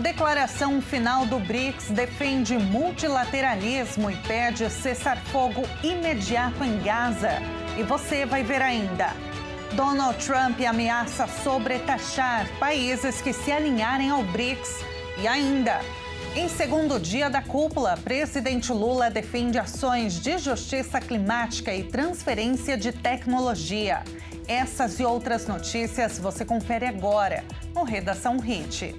Declaração final do BRICS defende multilateralismo e pede cessar-fogo imediato em Gaza. E você vai ver ainda. Donald Trump ameaça sobretaxar países que se alinharem ao BRICS. E ainda, em segundo dia da cúpula, presidente Lula defende ações de justiça climática e transferência de tecnologia. Essas e outras notícias você confere agora no Redação Hit.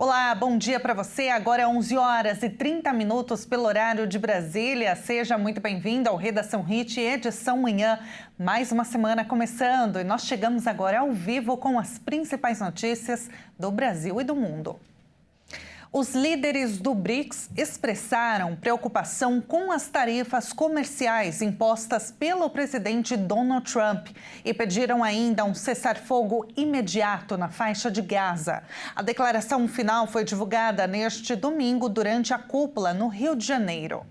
Olá, bom dia para você. Agora 11 horas e 30 minutos pelo horário de Brasília. Seja muito bem-vindo ao Redação Hit, edição manhã. Mais uma semana começando e nós chegamos agora ao vivo com as principais notícias do Brasil e do mundo. Os líderes do BRICS expressaram preocupação com as tarifas comerciais impostas pelo presidente Donald Trump e pediram ainda um cessar-fogo imediato na faixa de Gaza. A declaração final foi divulgada neste domingo durante a cúpula no Rio de Janeiro.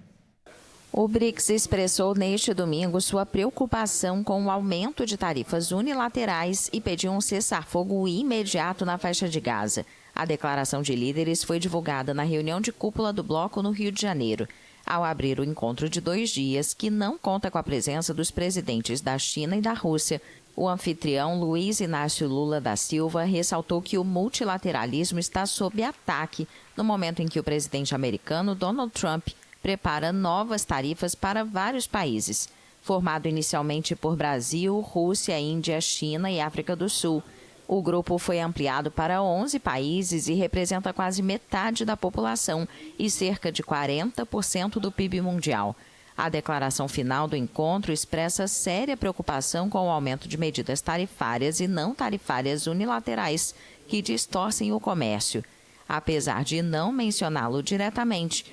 O BRICS expressou neste domingo sua preocupação com o aumento de tarifas unilaterais e pediu um cessar-fogo imediato na faixa de Gaza. A declaração de líderes foi divulgada na reunião de cúpula do bloco no Rio de Janeiro, ao abrir o encontro de 2 dias, que não conta com a presença dos presidentes da China e da Rússia. O anfitrião Luiz Inácio Lula da Silva ressaltou que o multilateralismo está sob ataque no momento em que o presidente americano Donald Trump prepara novas tarifas para vários países. Formado inicialmente por Brasil, Rússia, Índia, China e África do Sul, o grupo foi ampliado para 11 países e representa quase metade da população e cerca de 40% do PIB mundial. A declaração final do encontro expressa séria preocupação com o aumento de medidas tarifárias e não tarifárias unilaterais que distorcem o comércio. Apesar de não mencioná-lo diretamente,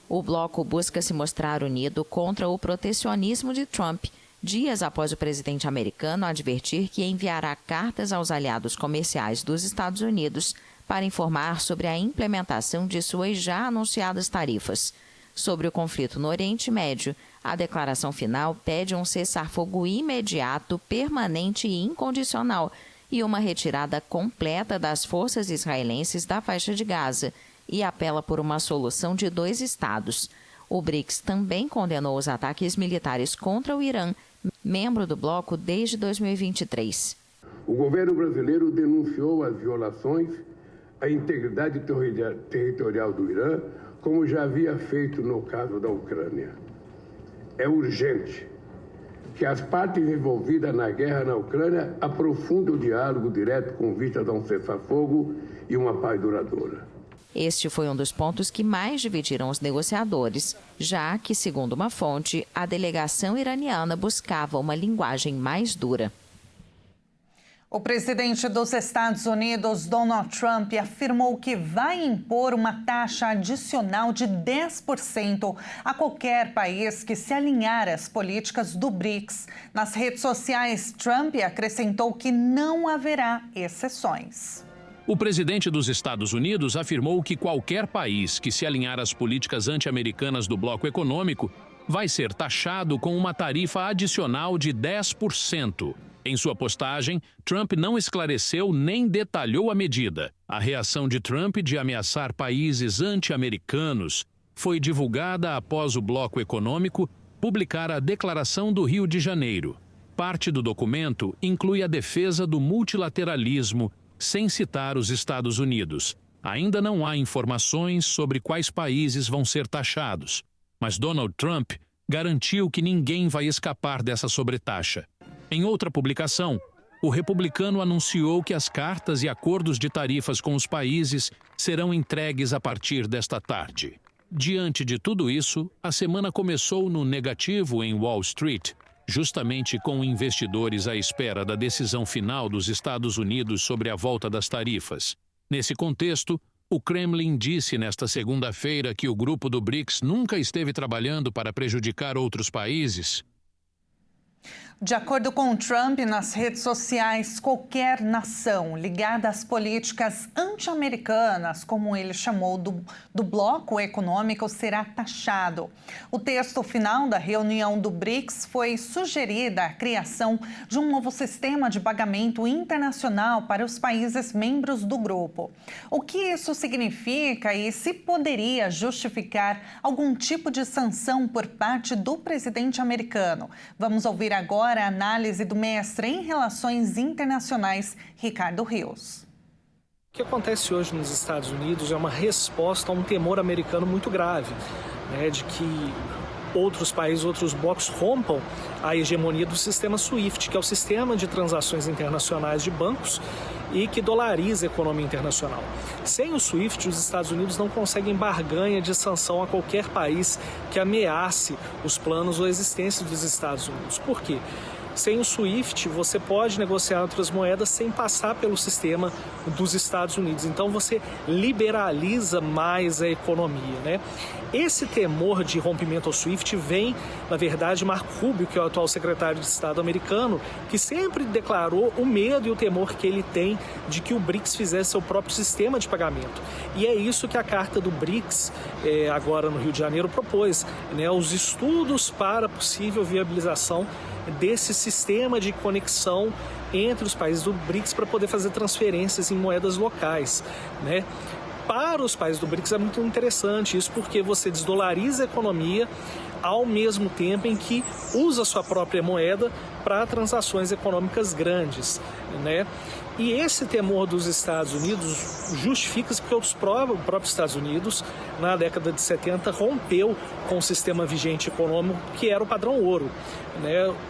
o bloco busca se mostrar unido contra o protecionismo de Trump, dias após o presidente americano advertir que enviará cartas aos aliados comerciais dos Estados Unidos para informar sobre a implementação de suas já anunciadas tarifas. Sobre o conflito no Oriente Médio, a declaração final pede um cessar-fogo imediato, permanente e incondicional e uma retirada completa das forças israelenses da faixa de Gaza e apela por uma solução de 2 estados. O BRICS também condenou os ataques militares contra o Irã, membro do bloco desde 2023. O governo brasileiro denunciou as violações à integridade territorial do Irã, como já havia feito no caso da Ucrânia. É urgente que as partes envolvidas na guerra na Ucrânia aprofundem o diálogo direto com vistas a um cessar-fogo e uma paz duradoura. Este foi um dos pontos que mais dividiram os negociadores, já que, segundo uma fonte, a delegação iraniana buscava uma linguagem mais dura. O presidente dos Estados Unidos, Donald Trump, afirmou que vai impor uma taxa adicional de 10% a qualquer país que se alinhar às políticas do BRICS. Nas redes sociais, Trump acrescentou que não haverá exceções. O presidente dos Estados Unidos afirmou que qualquer país que se alinhar às políticas anti-americanas do bloco econômico vai ser taxado com uma tarifa adicional de 10%. Em sua postagem, Trump não esclareceu nem detalhou a medida. A reação de Trump de ameaçar países anti-americanos foi divulgada após o bloco econômico publicar a Declaração do Rio de Janeiro. Parte do documento inclui a defesa do multilateralismo, sem citar os Estados Unidos. Ainda não há informações sobre quais países vão ser taxados, mas Donald Trump garantiu que ninguém vai escapar dessa sobretaxa. Em outra publicação, o republicano anunciou que as cartas e acordos de tarifas com os países serão entregues a partir desta tarde. Diante de tudo isso, a semana começou no negativo em Wall Street, justamente com investidores à espera da decisão final dos Estados Unidos sobre a volta das tarifas. Nesse contexto, o Kremlin disse nesta segunda-feira que o grupo do BRICS nunca esteve trabalhando para prejudicar outros países. De acordo com Trump, nas redes sociais, qualquer nação ligada às políticas anti-americanas, como ele chamou do bloco econômico, será taxado. O texto final da reunião do BRICS foi sugerida a criação de um novo sistema de pagamento internacional para os países membros do grupo. O que isso significa e se poderia justificar algum tipo de sanção por parte do presidente americano? Vamos ouvir agora a análise do mestre em Relações Internacionais, Ricardo Rios. O que acontece hoje nos Estados Unidos é uma resposta a um temor americano muito grave, de que outros países, outros blocos rompam a hegemonia do sistema SWIFT, que é o sistema de transações internacionais de bancos e que dolariza a economia internacional. Sem o SWIFT, os Estados Unidos não conseguem barganha de sanção a qualquer país que ameace os planos ou a existência dos Estados Unidos. Por quê? Sem o SWIFT, você pode negociar outras moedas sem passar pelo sistema dos Estados Unidos. Então, você liberaliza mais a economia, Esse temor de rompimento ao SWIFT vem, na verdade, de Marco Rubio, que é o atual secretário de Estado americano, que sempre declarou o medo e o temor que ele tem de que o BRICS fizesse seu próprio sistema de pagamento. E é isso que a Carta do BRICS, agora no Rio de Janeiro, propôs, os estudos para possível viabilização desse sistema de conexão entre os países do BRICS para poder fazer transferências em moedas locais, Para os países do BRICS é muito interessante isso, porque você desdolariza a economia ao mesmo tempo em que usa a sua própria moeda para transações econômicas grandes, E esse temor dos Estados Unidos justifica-se porque os próprios Estados Unidos, na década de 70, rompeu com o sistema vigente econômico, que era o padrão ouro.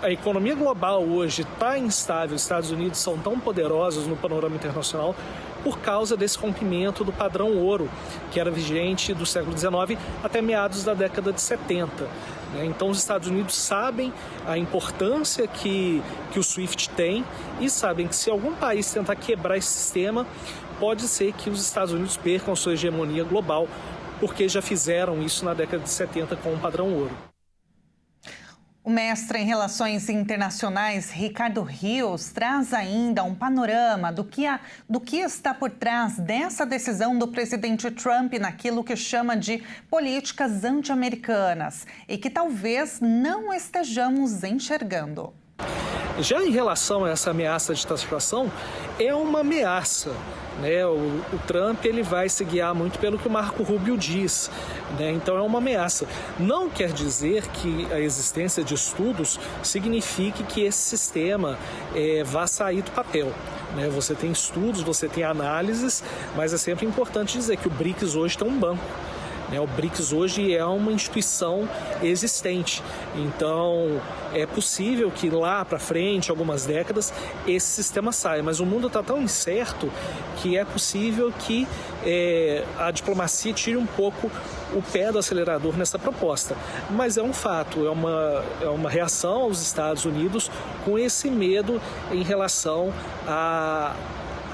A economia global hoje está instável, os Estados Unidos são tão poderosos no panorama internacional por causa desse rompimento do padrão ouro, que era vigente do século XIX até meados da década de 70. Então, os Estados Unidos sabem a importância que o SWIFT tem e sabem que se algum país tentar quebrar esse sistema, pode ser que os Estados Unidos percam sua hegemonia global, porque já fizeram isso na década de 70 com o padrão ouro. O mestre em Relações Internacionais, Ricardo Rios, traz ainda um panorama do que está por trás dessa decisão do presidente Trump naquilo que chama de políticas anti-americanas e que talvez não estejamos enxergando. Já em relação a essa ameaça de taxação, é uma ameaça. O Trump ele vai se guiar muito pelo que o Marco Rubio diz, Então é uma ameaça. Não quer dizer que a existência de estudos signifique que esse sistema vá sair do papel. Você tem estudos, você tem análises, mas é sempre importante dizer que o BRICS hoje tem um banco. O BRICS hoje é uma instituição existente, então é possível que lá para frente, algumas décadas, esse sistema saia, mas o mundo está tão incerto que é possível que a diplomacia tire um pouco o pé do acelerador nessa proposta. Mas é um fato, é uma reação aos Estados Unidos com esse medo em relação a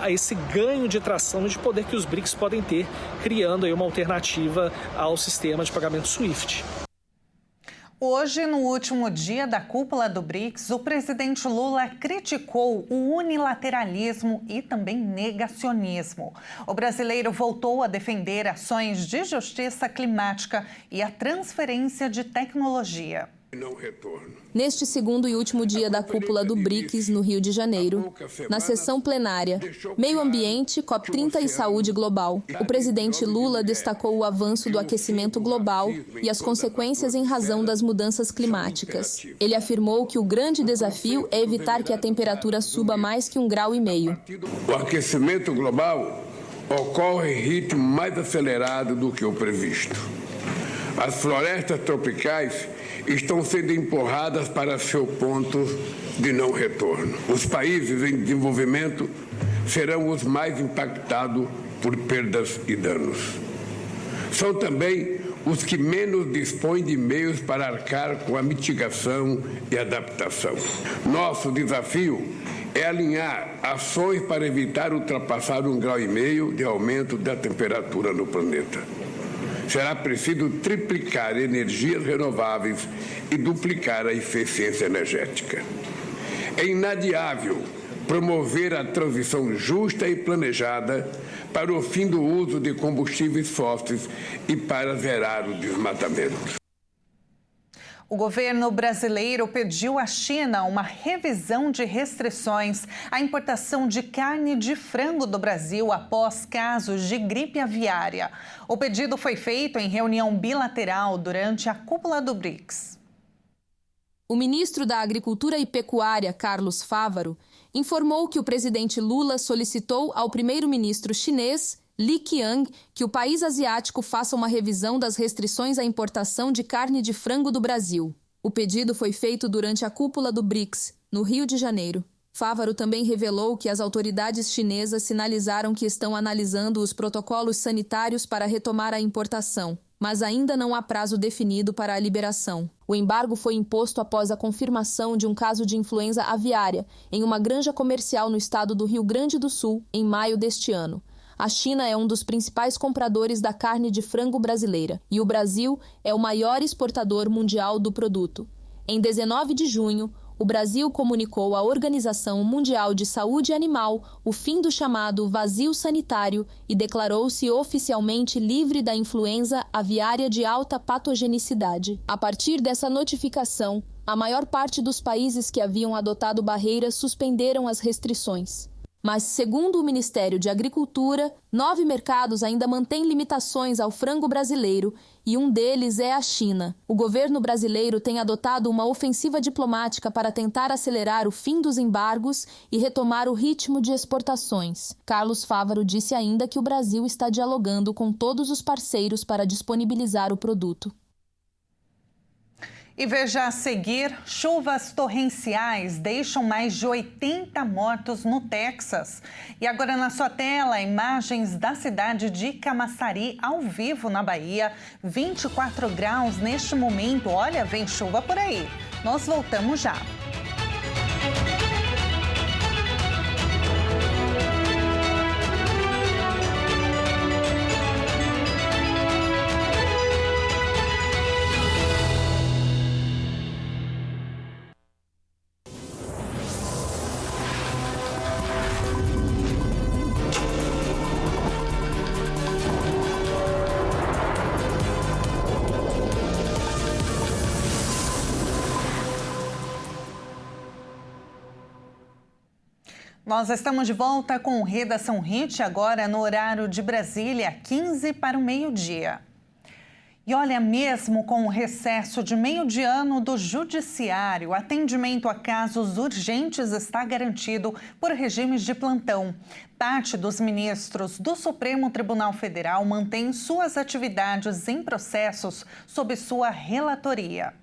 esse ganho de tração e de poder que os BRICS podem ter, criando aí uma alternativa ao sistema de pagamento SWIFT. Hoje, no último dia da cúpula do BRICS, o presidente Lula criticou o unilateralismo e também negacionismo. O brasileiro voltou a defender ações de justiça climática e a transferência de tecnologia. Neste segundo e último dia da cúpula do BRICS, no Rio de Janeiro, na sessão plenária, Meio Ambiente, COP30 e Saúde Global, o presidente Lula destacou o avanço do aquecimento global e as consequências em razão das mudanças climáticas. Ele afirmou que o grande desafio é evitar que a temperatura suba mais que 1,5 graus. O aquecimento global ocorre em ritmo mais acelerado do que o previsto. As florestas tropicais estão sendo empurradas para seu ponto de não retorno. Os países em desenvolvimento serão os mais impactados por perdas e danos. São também os que menos dispõem de meios para arcar com a mitigação e adaptação. Nosso desafio é alinhar ações para evitar ultrapassar 1,5 graus de aumento da temperatura no planeta. Será preciso triplicar energias renováveis e duplicar a eficiência energética. É inadiável promover a transição justa e planejada para o fim do uso de combustíveis fósseis e para zerar o desmatamento. O governo brasileiro pediu à China uma revisão de restrições à importação de carne de frango do Brasil após casos de gripe aviária. O pedido foi feito em reunião bilateral durante a cúpula do BRICS. O ministro da Agricultura e Pecuária, Carlos Fávaro, informou que o presidente Lula solicitou ao primeiro-ministro chinês, Li Qiang, que o país asiático faça uma revisão das restrições à importação de carne de frango do Brasil. O pedido foi feito durante a cúpula do BRICS, no Rio de Janeiro. Fávaro também revelou que as autoridades chinesas sinalizaram que estão analisando os protocolos sanitários para retomar a importação, mas ainda não há prazo definido para a liberação. O embargo foi imposto após a confirmação de um caso de influenza aviária em uma granja comercial no estado do Rio Grande do Sul, em maio deste ano. A China é um dos principais compradores da carne de frango brasileira e o Brasil é o maior exportador mundial do produto. Em 19 de junho, o Brasil comunicou à Organização Mundial de Saúde Animal o fim do chamado vazio sanitário e declarou-se oficialmente livre da influenza aviária de alta patogenicidade. A partir dessa notificação, a maior parte dos países que haviam adotado barreiras suspenderam as restrições. Mas, segundo o Ministério de Agricultura, 9 mercados ainda mantêm limitações ao frango brasileiro e um deles é a China. O governo brasileiro tem adotado uma ofensiva diplomática para tentar acelerar o fim dos embargos e retomar o ritmo de exportações. Carlos Fávaro disse ainda que o Brasil está dialogando com todos os parceiros para disponibilizar o produto. E veja a seguir, chuvas torrenciais deixam mais de 80 mortos no Texas. E agora na sua tela, imagens da cidade de Camaçari, ao vivo na Bahia. 24 graus neste momento. Olha, vem chuva por aí. Nós voltamos já. Nós estamos de volta com o Redação Hit, agora no horário de Brasília, 15 para o meio-dia. E olha, mesmo com o recesso de meio de ano do Judiciário, atendimento a casos urgentes está garantido por regimes de plantão. Parte dos ministros do Supremo Tribunal Federal mantém suas atividades em processos sob sua relatoria.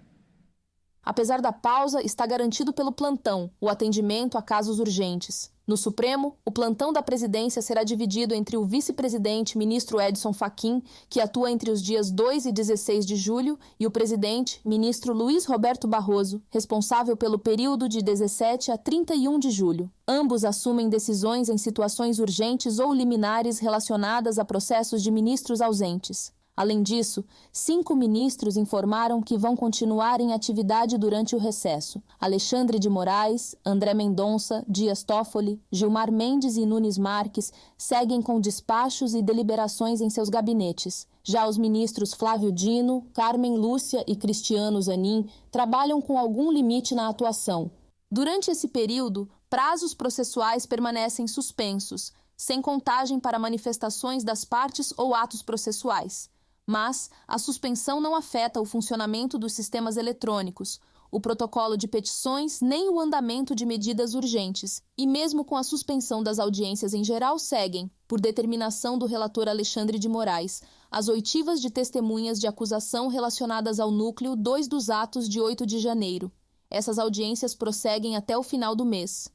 Apesar da pausa, está garantido pelo plantão o atendimento a casos urgentes. No Supremo, o plantão da presidência será dividido entre o vice-presidente, ministro Edson Fachin, que atua entre os dias 2 e 16 de julho, e o presidente, ministro Luiz Roberto Barroso, responsável pelo período de 17 a 31 de julho. Ambos assumem decisões em situações urgentes ou liminares relacionadas a processos de ministros ausentes. Além disso, 5 ministros informaram que vão continuar em atividade durante o recesso. Alexandre de Moraes, André Mendonça, Dias Toffoli, Gilmar Mendes e Nunes Marques seguem com despachos e deliberações em seus gabinetes. Já os ministros Flávio Dino, Carmen Lúcia e Cristiano Zanin trabalham com algum limite na atuação. Durante esse período, prazos processuais permanecem suspensos, sem contagem para manifestações das partes ou atos processuais. Mas a suspensão não afeta o funcionamento dos sistemas eletrônicos, o protocolo de petições nem o andamento de medidas urgentes. E mesmo com a suspensão das audiências em geral seguem, por determinação do relator Alexandre de Moraes, as oitivas de testemunhas de acusação relacionadas ao núcleo 2 dos atos de 8 de janeiro. Essas audiências prosseguem até o final do mês.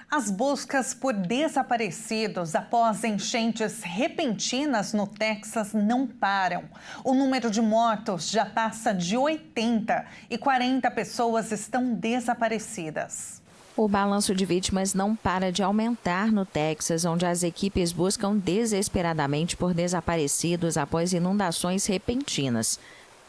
As buscas por desaparecidos após enchentes repentinas no Texas não param. O número de mortos já passa de 80 e 40 pessoas estão desaparecidas. O balanço de vítimas não para de aumentar no Texas, onde as equipes buscam desesperadamente por desaparecidos após inundações repentinas.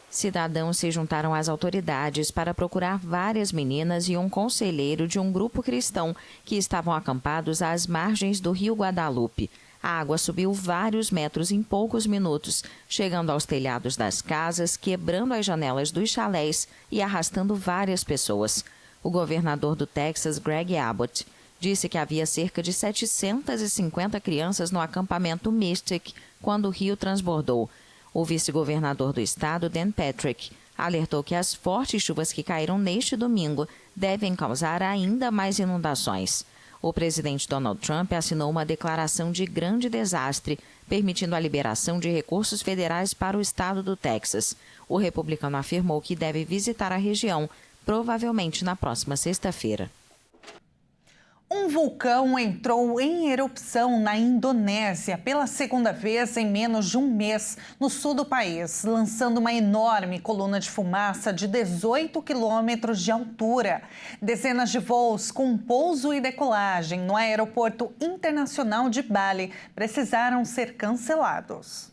Cidadãos se juntaram às autoridades para procurar várias meninas e um conselheiro de um grupo cristão que estavam acampados às margens do rio Guadalupe. A água subiu vários metros em poucos minutos, chegando aos telhados das casas, quebrando as janelas dos chalés e arrastando várias pessoas. O governador do Texas, Greg Abbott, disse que havia cerca de 750 crianças no acampamento Mystic quando o rio transbordou. O vice-governador do estado, Dan Patrick, alertou que as fortes chuvas que caíram neste domingo devem causar ainda mais inundações. O presidente Donald Trump assinou uma declaração de grande desastre, permitindo a liberação de recursos federais para o estado do Texas. O republicano afirmou que deve visitar a região, provavelmente na próxima sexta-feira. Um vulcão entrou em erupção na Indonésia pela segunda vez em menos de um mês no sul do país, lançando uma enorme coluna de fumaça de 18 quilômetros de altura. Dezenas de voos com pouso e decolagem no Aeroporto Internacional de Bali precisaram ser cancelados.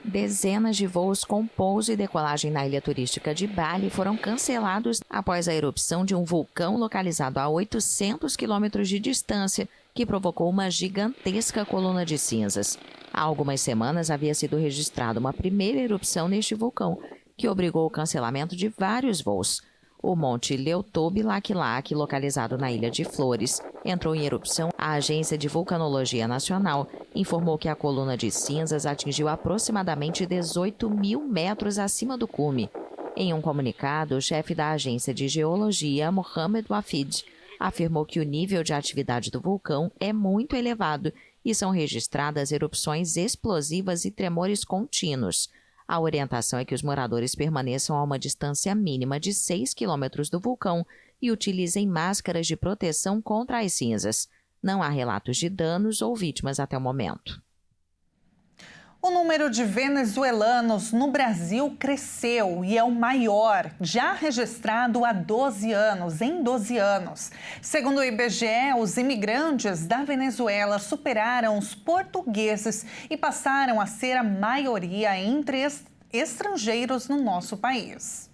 Dezenas de voos com pouso e decolagem na ilha turística de Bali foram cancelados após a erupção de um vulcão localizado a 800 quilômetros de distância, que provocou uma gigantesca coluna de cinzas. Há algumas semanas havia sido registrada uma primeira erupção neste vulcão, que obrigou o cancelamento de vários voos. O Monte Leutobilac, localizado na Ilha de Flores, entrou em erupção. A Agência de Vulcanologia Nacional informou que a coluna de cinzas atingiu aproximadamente 18 mil metros acima do cume. Em um comunicado, o chefe da Agência de Geologia, Mohamed Wafid, afirmou que o nível de atividade do vulcão é muito elevado e são registradas erupções explosivas e tremores contínuos. A orientação é que os moradores permaneçam a uma distância mínima de 6 quilômetros do vulcão e utilizem máscaras de proteção contra as cinzas. Não há relatos de danos ou vítimas até o momento. O número de venezuelanos no Brasil cresceu e é o maior já registrado há 12 anos, em 12 anos. Segundo o IBGE, os imigrantes da Venezuela superaram os portugueses e passaram a ser a maioria entre estrangeiros no nosso país.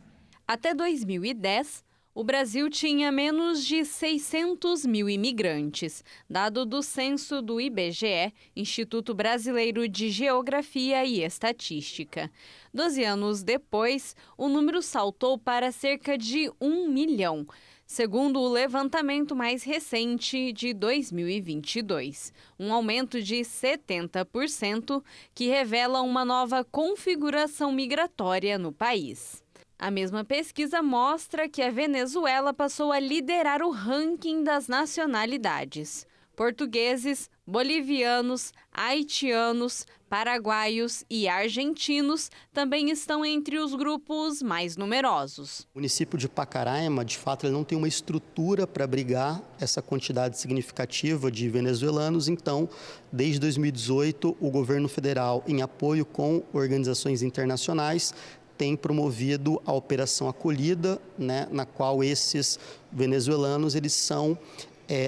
Até 2010, o Brasil tinha menos de 600 mil imigrantes, dado do censo do IBGE, Instituto Brasileiro de Geografia e Estatística. 12 anos depois, o número saltou para cerca de 1 milhão, segundo o levantamento mais recente de 2022. Um aumento de 70%, que revela uma nova configuração migratória no país. A mesma pesquisa mostra que a Venezuela passou a liderar o ranking das nacionalidades. Portugueses, bolivianos, haitianos, paraguaios e argentinos também estão entre os grupos mais numerosos. O município de Pacaraima, de fato, ele não tem uma estrutura para abrigar essa quantidade significativa de venezuelanos. Então, desde 2018, o governo federal, em apoio com organizações internacionais, tem promovido a Operação Acolhida, na qual esses venezuelanos eles são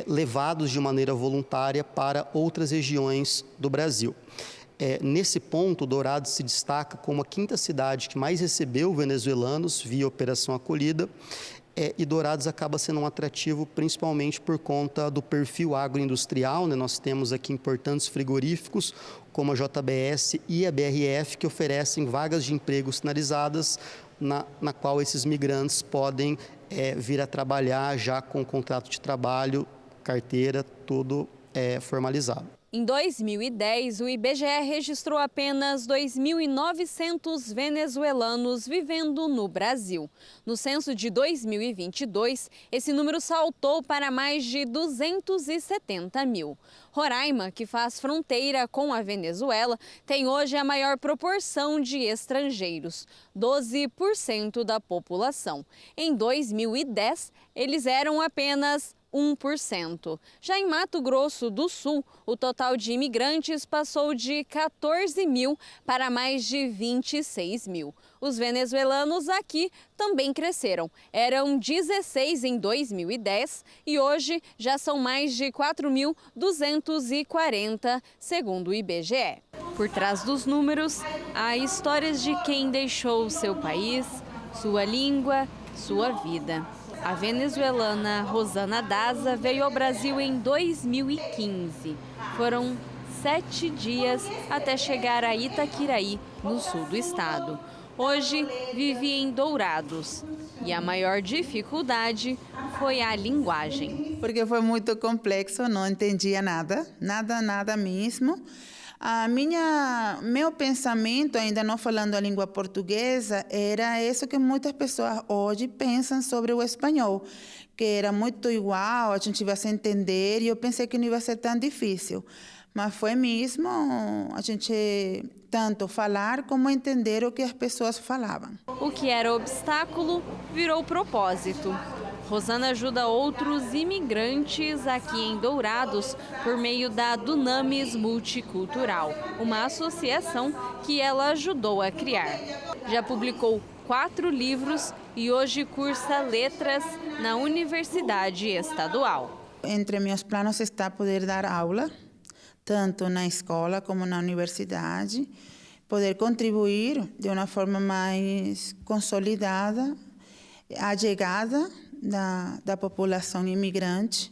levados de maneira voluntária para outras regiões do Brasil. Nesse ponto, Dourados se destaca como a quinta cidade que mais recebeu venezuelanos via Operação Acolhida, e Dourados acaba sendo um atrativo principalmente por conta do perfil agroindustrial. Nós temos aqui importantes frigoríficos, como a JBS e a BRF, que oferecem vagas de emprego sinalizadas, na qual esses migrantes podem vir a trabalhar já com contrato de trabalho, carteira, tudo formalizado. Em 2010, o IBGE registrou apenas 2.900 venezuelanos vivendo no Brasil. No censo de 2022, esse número saltou para mais de 270 mil. Roraima, que faz fronteira com a Venezuela, tem hoje a maior proporção de estrangeiros, 12% da população. Em 2010, eles eram apenas 1%. Já em Mato Grosso do Sul, o total de imigrantes passou de 14 mil para mais de 26 mil. Os venezuelanos aqui também cresceram. Eram 16 em 2010 e hoje já são mais de 4.240, segundo o IBGE. Por trás dos números, há histórias de quem deixou seu país, sua língua, sua vida. A venezuelana Rosana Daza veio ao Brasil em 2015. Foram 7 dias até chegar a Itaquiraí, no sul do estado. Hoje vive em Dourados e a maior dificuldade foi a linguagem. Porque foi muito complexo, não entendia nada mesmo. Meu pensamento, ainda não falando a língua portuguesa, era isso que muitas pessoas hoje pensam sobre o espanhol, que era muito igual, a gente ia se entender, e eu pensei que não ia ser tão difícil. Mas foi mesmo a gente tanto falar como entender o que as pessoas falavam. O que era obstáculo virou propósito. Rosana ajuda outros imigrantes aqui em Dourados por meio da Dunamis Multicultural, uma associação que ela ajudou a criar. Já publicou 4 livros e hoje cursa letras na Universidade Estadual. Entre meus planos está poder dar aula, tanto na escola como na universidade, poder contribuir de uma forma mais consolidada, allegada da população imigrante,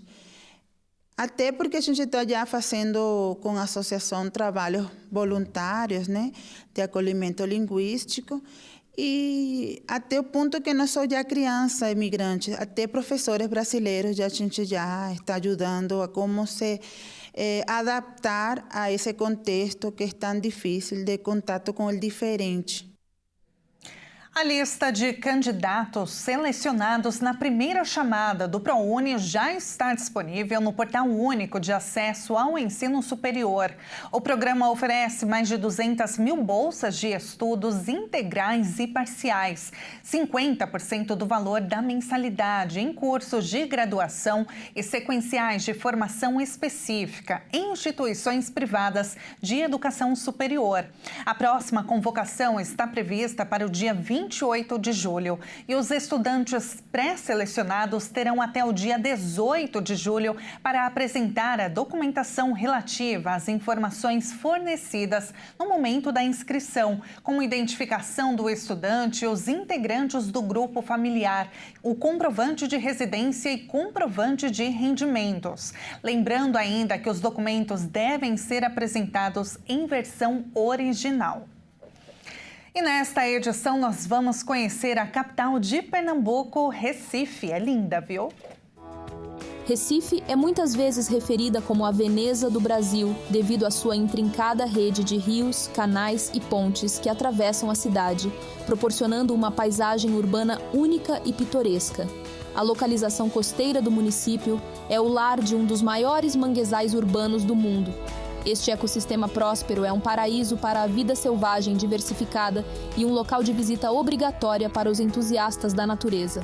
até porque a gente está já fazendo com a associação trabalhos voluntários, né, de acolhimento linguístico, e até o ponto que não sou já criança imigrante, até professores brasileiros a gente já está ajudando a como se adaptar a esse contexto que é tão difícil de contato com o diferente. A lista de candidatos selecionados na primeira chamada do ProUni já está disponível no Portal Único de Acesso ao Ensino Superior. O programa oferece mais de 200 mil bolsas de estudos integrais e parciais, 50% do valor da mensalidade em cursos de graduação e sequenciais de formação específica em instituições privadas de educação superior. A próxima convocação está prevista para o dia 28 de julho e os estudantes pré-selecionados terão até o dia 18 de julho para apresentar a documentação relativa às informações fornecidas no momento da inscrição, como identificação do estudante, os integrantes do grupo familiar, o comprovante de residência e comprovante de rendimentos. Lembrando ainda que os documentos devem ser apresentados em versão original. E nesta edição nós vamos conhecer a capital de Pernambuco, Recife. É linda, viu? Recife é muitas vezes referida como a Veneza do Brasil, devido à sua intrincada rede de rios, canais e pontes que atravessam a cidade, proporcionando uma paisagem urbana única e pitoresca. A localização costeira do município é o lar de um dos maiores manguezais urbanos do mundo. Este ecossistema próspero é um paraíso para a vida selvagem diversificada e um local de visita obrigatória para os entusiastas da natureza.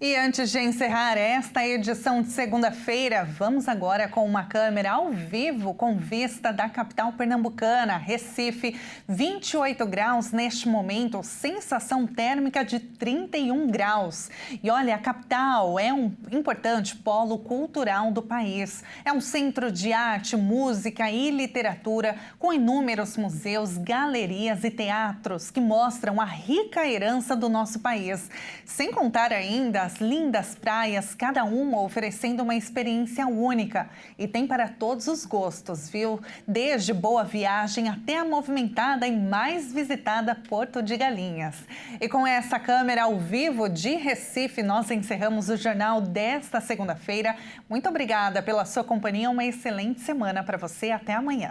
E antes de encerrar esta edição de segunda-feira, vamos agora com uma câmera ao vivo com vista da capital pernambucana, Recife, 28 graus neste momento, sensação térmica de 31 graus. E olha, a capital é um importante polo cultural do país. É um centro de arte, música e literatura com inúmeros museus, galerias e teatros que mostram a rica herança do nosso país. Sem contar ainda as lindas praias, cada uma oferecendo uma experiência única. E tem para todos os gostos, viu? Desde Boa Viagem até a movimentada e mais visitada Porto de Galinhas. E com essa câmera ao vivo de Recife, nós encerramos o jornal desta segunda-feira. Muito obrigada pela sua companhia, uma excelente semana para você. Até amanhã.